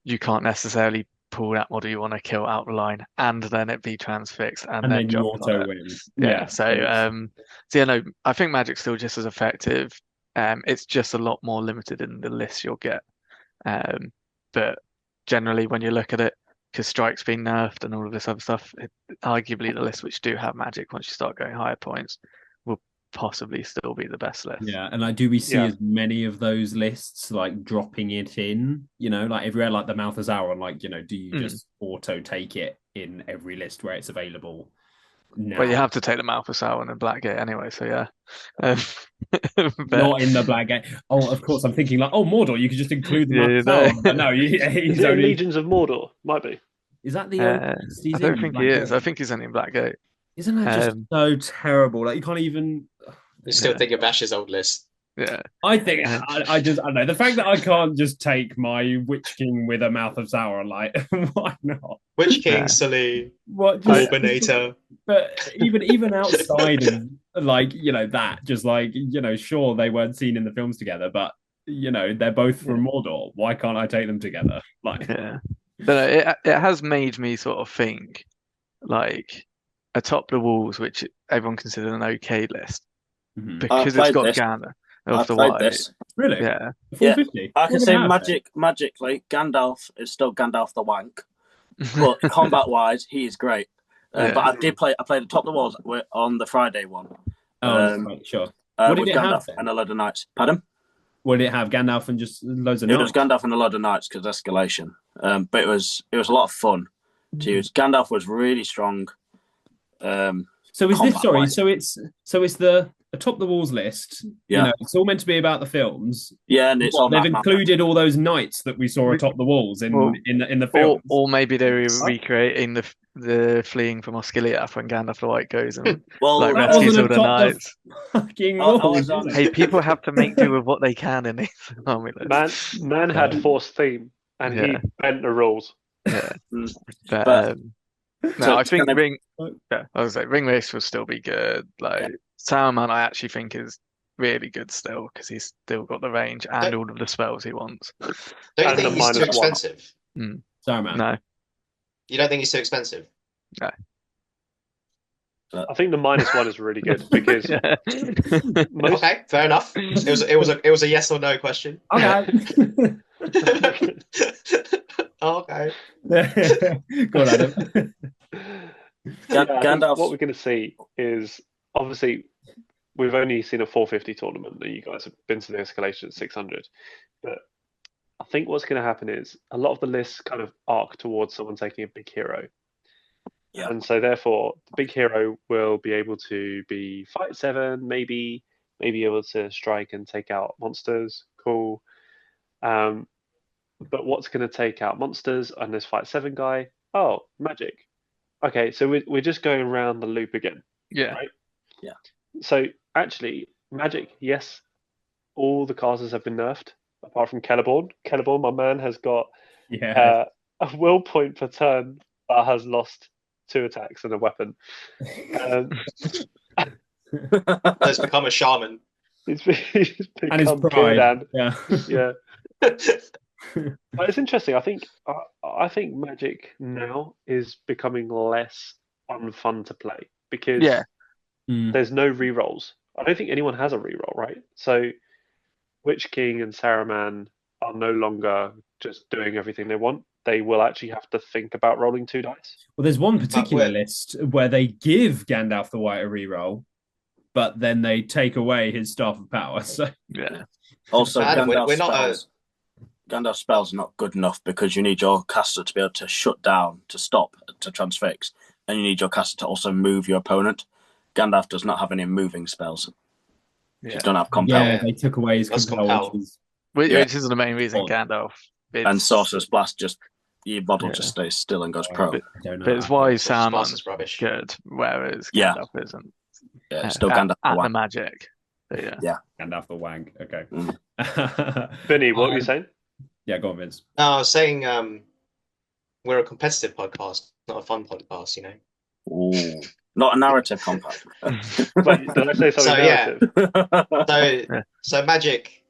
you can't necessarily pull that model you want to kill out the line and then it be transfixed and then you jump auto on win. it. So yeah, no, I think magic's still just as effective. It's just a lot more limited in the list you'll get. But generally, when you look at it, because strike's been nerfed and all of this other stuff, arguably the lists which do have magic, once you start going higher points, will possibly still be the best list. Yeah, and like, do we see as many of those lists like dropping it in? You know, like everywhere, like the Mouth of Sauron, like, you know, do you just auto take it in every list where it's available? No. Well, you have to take the Mouth of Sauron and Blackgate anyway, so yeah. But... Not in the Blackgate. Oh, of course, I'm thinking like, Mordor, you could just include the Mouth of Sauron. But no, he's only... Legions of Mordor? Might be. Is that the I don't think he is. I think he's only in Blackgate. Isn't that just so terrible? Like, you can't even... You still think of Ash's old list. Yeah. I think And- I don't know the fact that I can't just take my Witch King with a mouth of sour. Like, why not? Witch King, Yeah. Sully, What just? Orbinator. But even outside of like that, just like sure they weren't seen in the films together, but they're both from Mordor. Why can't I take them together? Like, Yeah. But it has made me sort of think like atop the walls, which everyone considers an okay list mhm. because it's got Gandalf I of the played White. this. Really, Yeah. 450. I What can would say it have? magically, Gandalf is still Gandalf the Wank, but combat-wise, he is great. Yeah. But I played atop the walls on the Friday one. Oh, right, sure. What did With it have Gandalf then? and a load of knights. Pardon? What did it have? Gandalf and just loads of It was knights. Gandalf and a load of knights because escalation. But it was a lot of fun to use. Gandalf was really strong. So is this sorry? combat-wise. So it's the atop the walls list. Yeah. It's all meant to be about the films. Yeah, and it's all They've that included all those knights that we saw atop the walls in Well, the Or films. or maybe they were recreating the fleeing from Osgiliath when Gandalf the White goes and Well, like that rescues all wasn't the atop the knights. fucking I walls. was on- was Hey, it? people have to make do with what they can in these army lists. Man had Force theme, and he Yeah. bent the rules. Yeah. Mm. But But- no, I think can I- Ring. Yeah, I was like Ring Race will still be good. Like Saruman, I actually think is really good still because he's still got the range and all of the spells he wants. Don't you And think the he's too -1. expensive? Sorry, man. No, You don't think he's too expensive? I think the -1 is really good because Yeah. most Okay, fair enough. It was a yes or no question. Okay. Okay. Go on, Adam. Yeah, I think Gandalf's- what we're going to see is obviously we've only seen a 450 tournament, and you guys have been to the escalation at 600. But I think what's going to happen is a lot of the lists kind of arc towards someone taking a big hero. Yeah. And so therefore the big hero will be able to be fight 7, maybe able to strike and take out monsters. Cool. But what's going to take out monsters and this fight 7 guy? Oh, magic. Okay, so we're just going around the loop again. Yeah. Right? Yeah. So actually, magic, yes, all the casters have been nerfed apart from Celeborn. Celeborn, my man, has got Yeah. a will point per turn, but has lost 2 attacks and a weapon. Has become a shaman. He's become And his pride. Círdan. Yeah. Yeah. But it's interesting. I think Magic now is becoming less unfun to play because Yeah. there's no rerolls. I don't think anyone has a reroll, right? So Witch King and Saruman are no longer just doing everything they want. They will actually have to think about rolling 2 dice. Well, there's one particular where- list where they give Gandalf the White a reroll, but then they take away his Staff of Power. So Yeah. Also, Adam, we're Gandalf's not spells. Gandalf's spells are not good enough because you need your caster to be able to shut down, to stop, to transfix, and you need your caster to also move your opponent. Gandalf does not have any moving spells. Yeah. He doesn't have compel. yeah, they took away his That's compel, compel. which is Which, Yeah. which is the main reason Gandalf. And Sorcerer's Blast just your model Yeah. just stays still and goes pro. I don't know. But it's why Sorcerer's Blast Saruman's is rubbish. good, whereas Yeah. Gandalf isn't. Yeah, it's still at, Gandalf. at the the Wank. magic. But yeah. Gandalf the Wank. Okay. Vinny, what were you saying? Yeah, go on, Vince. No, I was saying we're a competitive podcast, not a fun podcast, you know. Ooh. Not a narrative compact. Wait, did I say something So, yeah. narrative? So so Magic,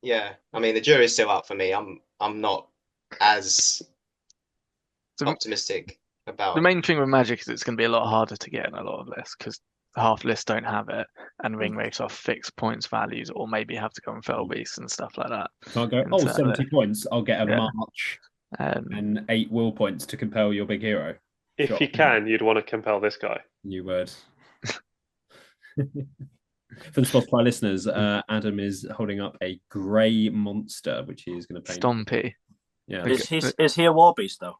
yeah. I mean the jury's still out for me. I'm not as So optimistic about the main thing with magic is it's going to be a lot harder to get in a lot of lists because half lists don't have it, and ring rates are fixed points values, or maybe have to go on fell beasts and stuff like that. Can't go, Exactly. 70 points. I'll get a Yeah. march Um, and 8 will points to compel your big hero. If Sure. you can, you'd want to compel this guy. New word. For the Spotify listeners, Adam is holding up a grey monster, which he is going to paint. Stompy. Yeah, Is he a war beast though?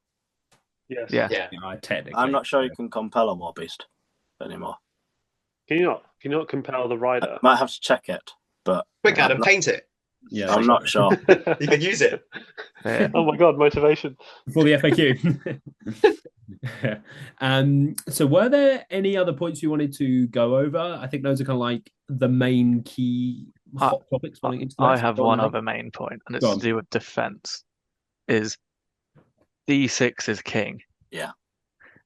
Yes. Yeah. yeah. technically. I'm not sure you can compel a war beast anymore. Can you not compel the rider? Might have to check it, but Quick Adam, paint it. Yeah, I'm not sure. You can use it. Yeah. Oh my god, motivation. For the FAQ. So were there any other points you wanted to go over? I think those are kind of like the main key hot topics running into the I West? have Go one on, other main point, and Go it's to on. do with defense. Is D6 is king. Yeah.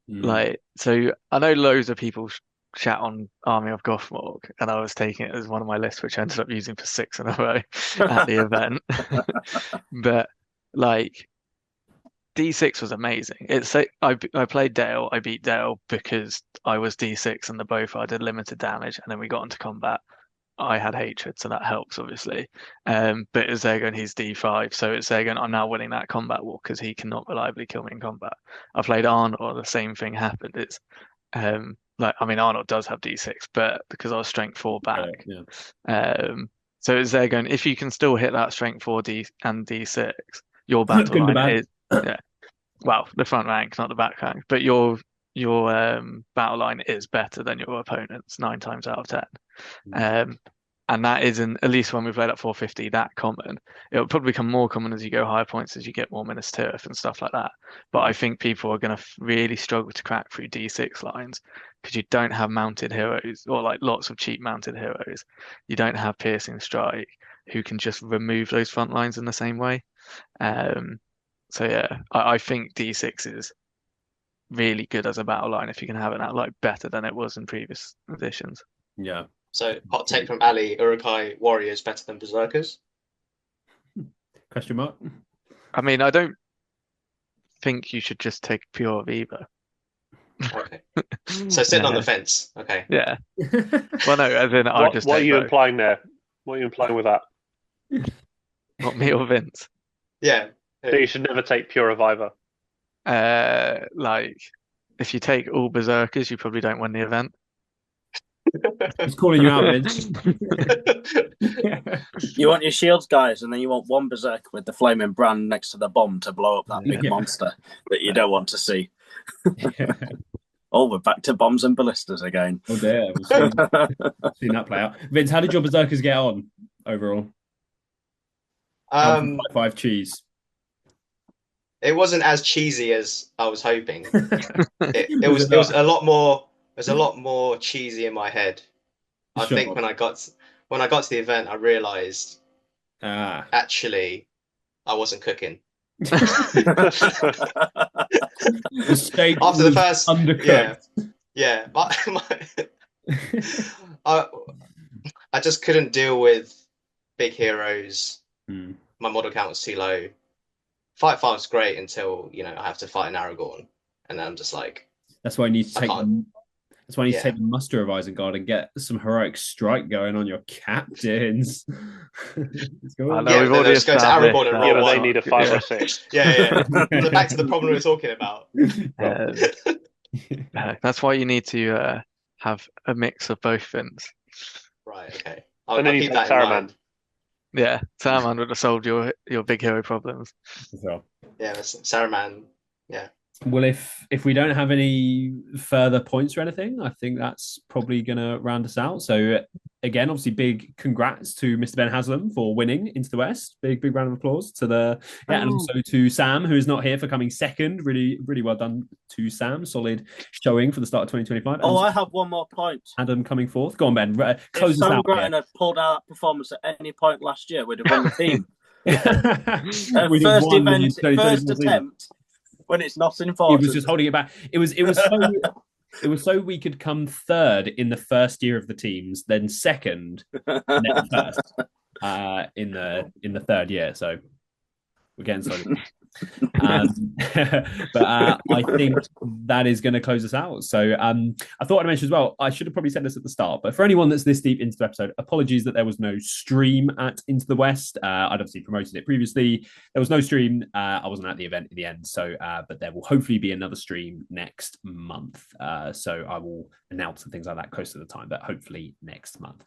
Like, so I know loads of people chat on Army of Gothmork, and I was taking it as one of my lists, which I ended up using for 6 in a row at the event. But like, D6 was amazing. I played Dale. I beat Dale because I was D6 and the both I did limited damage, and then we got into combat. I had hatred, so that helps obviously. But it's Zagon, he's D5, so it's Zagon. I'm now winning that combat war because he cannot reliably kill me in combat. I played Arnold, the same thing happened. It's like, I mean, Arnold does have D6, but because I was strength 4 back. Yeah. So it's Zagon. If you can still hit that strength 4 D and D6, your battle Good to line bad. is well, the front rank, not the back rank, but your battle line is better than your opponent's 9 times out of 10. And that isn't, at least when we played at 450, that common. It'll probably become more common as you go higher points, as you get more Minas Tirith and stuff like that. But I think people are going to really struggle to crack through D6 lines because you don't have mounted heroes, or like lots of cheap mounted heroes. You don't have Piercing Strike who can just remove those front lines in the same way. So yeah, I think D6 is really good as a battle line if you can have it out, like better than it was in previous editions. Yeah. So, hot take from Ali: Urukai warriors better than berserkers? Question mark. I mean, I don't think you should just take pure of either. Okay. So sitting on the fence. Okay. Yeah. Well, no, as in I just What are take you both. implying there? What are you implying with that? Not me or Vince. Yeah. So you should never take pure of either. Like if you take all berserkers, you probably don't win the event. He's calling you out, Vince. You want your shields, guys, and then you want one berserk with the flaming brand next to the bomb to blow up that big monster that you don't want to see. Oh, we're back to bombs and ballistas again. Oh dear, we've seen that play out. Vince, how did your berserkers get on overall? 5 cheese. It wasn't as cheesy as I was hoping. It was a lot more. There's a lot more cheesy in my head. I think when I got to the event, I realized actually I wasn't cooking. The steak After the first undercooked. Yeah. I just couldn't deal with big heroes. My model count was too low. Fight 5's great until I have to fight an Aragorn, and then I'm just like. That's why I need to take. That's why I need to take the muster of Isengard and get some heroic strike going on your captains. Let's go. I know we've already just go to Aragorn and roll they need a 5 or 6. Yeah. So back to the problem we were talking about. That's why you need to have a mix of both things. Right. Okay. And then I'll you keep take that in Saruman. mind. Yeah, Saruman would have solved your big hero problems. Yeah, Saruman. Yeah. Well, if we don't have any further points or anything, I think that's probably going to round us out. So again, obviously, big congrats to Mr. Ben Haslam for winning Into the West. Big round of applause to and also to Sam, who is not here, for coming second. Really, really well done to Sam. Solid showing for the start of 2025. Oh, I have one more point. Adam coming fourth. Go on, Ben. Close if us Sam out. Grattan had pulled out that performance at any point last year, we'd have won the team. First attempt. When it's not important. He was just holding it back. It was so we could come third in the first year of the teams, then second, and then first in the third year. So we're getting started. But I think that is going to close us out. So I thought I'd mention as well, I should have probably said this at the start, but for anyone that's this deep into the episode, apologies that there was no stream at Into the West. I'd obviously promoted it previously. There was no stream. I wasn't at the event in the end. So but there will hopefully be another stream next month. So I will announce and things like that close to the time, but hopefully next month.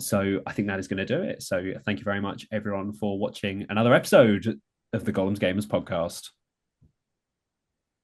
So I think that is going to do it. So thank you very much, everyone, for watching another episode of the Gollum's Gamers podcast.